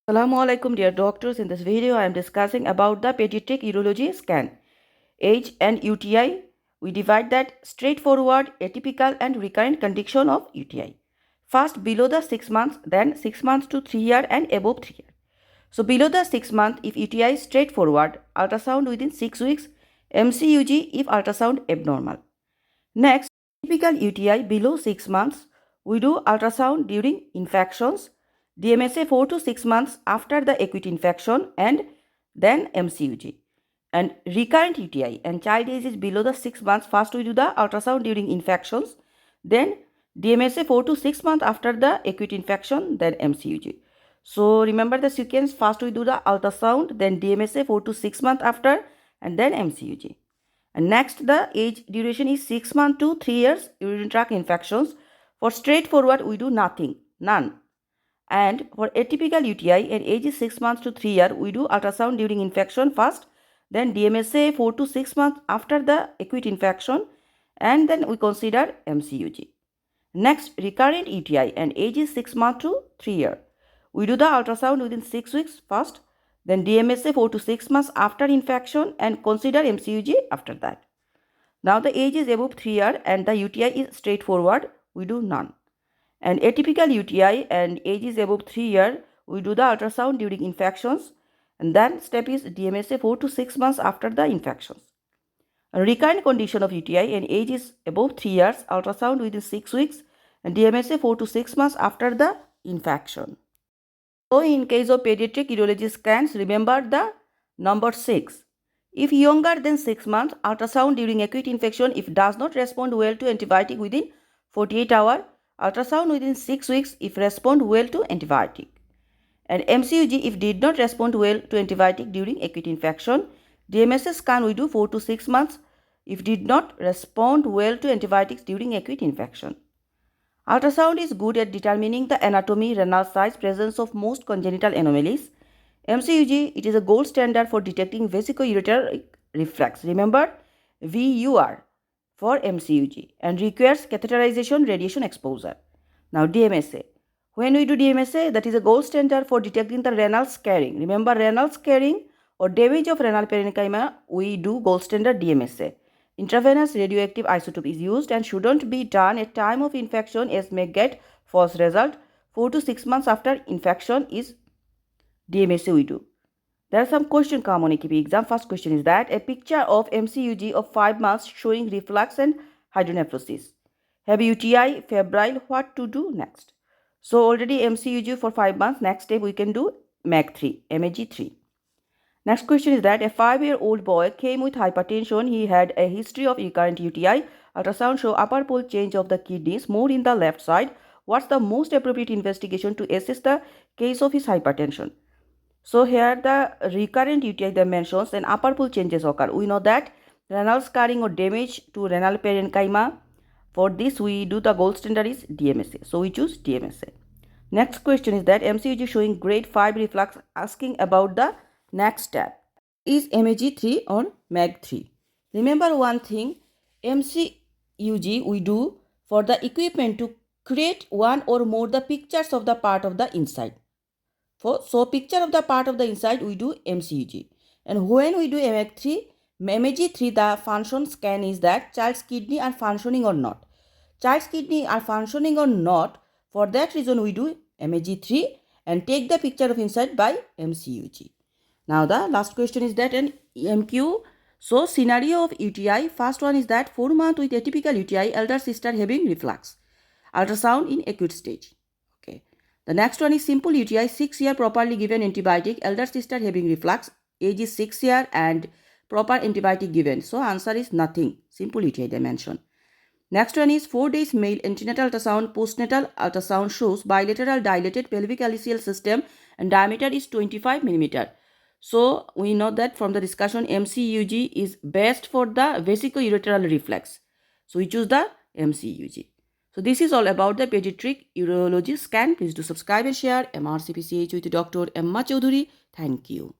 Assalamu alaikum dear doctors. In this video I am discussing about the pediatric urology scan. Age and UTI. We divide that straightforward, atypical and recurrent condition of UTI. First below the 6 months, then 6 months to 3 year and above 3 year. So below the 6 month, if UTI is straightforward, ultrasound within 6 weeks, MCUG if ultrasound abnormal. Next, typical UTI below 6 months, we do ultrasound during infections, DMSA 4 to 6 months after the acute infection, and then MCUG. And recurrent UTI and child age is below the 6 months, first we do the ultrasound during infections, then DMSA 4 to 6 months after the acute infection, then MCUG. So remember the sequence, first we do the ultrasound, then DMSA 4 to 6 months after, and then MCUG. And next, the age duration is 6 months to 3 years urinary tract infections. For straightforward, we do nothing, none. And for atypical UTI and age is 6 months to 3 years, we do ultrasound during infection first, then DMSA 4 to 6 months after the acute infection, and then we consider MCUG. Next, recurrent UTI and age is 6 months to 3 years. We do the ultrasound within 6 weeks first, then DMSA 4 to 6 months after infection and consider MCUG after that. Now the age is above 3 years and the UTI is straightforward, we do none. And atypical UTI and age is above 3 years, we do the ultrasound during infections, and then step is DMSA 4 to 6 months after the infections. A recurrent condition of UTI and age is above 3 years, ultrasound within 6 weeks, and DMSA 4 to 6 months after the infection. So in case of pediatric urology scans, remember the number 6. If younger than 6 months, ultrasound during acute infection if does not respond well to antibiotic within 48 hours, ultrasound within 6 weeks if respond well to antibiotic. And MCUG if did not respond well to antibiotic during acute infection. DMSA scan we do 4 to 6 months if did not respond well to antibiotics during acute infection. Ultrasound is good at determining the anatomy, renal size, presence of most congenital anomalies. MCUG, it is a gold standard for detecting vesicoureteral reflux. Remember, VUR for MCUG and requires catheterization radiation exposure. Now DMSA. When we do DMSA, that is a gold standard for detecting the renal scarring. Remember, renal scarring or damage of renal parenchyma, we do gold standard DMSA. Intravenous radioactive isotope is used and shouldn't be done at time of infection as may get false result. 4 to 6 months after infection is DMSA we do. There are some questions come on AKP exam. First question is that a picture of MCUG of 5 months showing reflux and hydronephrosis. Have UTI, febrile, what to do next? So already MCUG for 5 months. Next step we can do MAG3. Next question is that a 5-year-old boy came with hypertension. He had a history of recurrent UTI. Ultrasound show upper pole change of the kidneys, more in the left side. What's the most appropriate investigation to assess the case of his hypertension? So here the recurrent UTI that mentions and upper pole changes occur. We know that renal scarring or damage to renal parenchyma. For this we do the gold standard is DMSA. So we choose DMSA. Next question is that MCUG showing grade 5 reflux, asking about the next step. Is MAG3 or MAG3? Remember one thing, MCUG we do for the equipment to create one or more the pictures of the part of the inside. So picture of the part of the inside we do MCUG. And when we do MAG3, the function scan is that child's kidney are functioning or not. Child's kidney are functioning or not. For that reason we do MAG3 and take the picture of inside by MCUG. Now the last question is that an MQ. So scenario of UTI, first one is that 4 months with atypical UTI, elder sister having reflux. Ultrasound in acute stage. Okay. The next one is simple UTI, 6 year properly given antibiotic, elder sister having reflux, age is 6 year and proper antibiotic given. So answer is nothing. Simple UTI dimension. Next one is 4 days male antenatal ultrasound, postnatal ultrasound shows bilateral dilated pelvic axial system and diameter is 25 mm. So we know that from the discussion MCUG is best for the vesicoureteral reflex. So we choose the MCUG. So this is all about the pediatric urology scan. Please do subscribe and share. MRCPCH with Dr. Emma Choudhury. Thank you.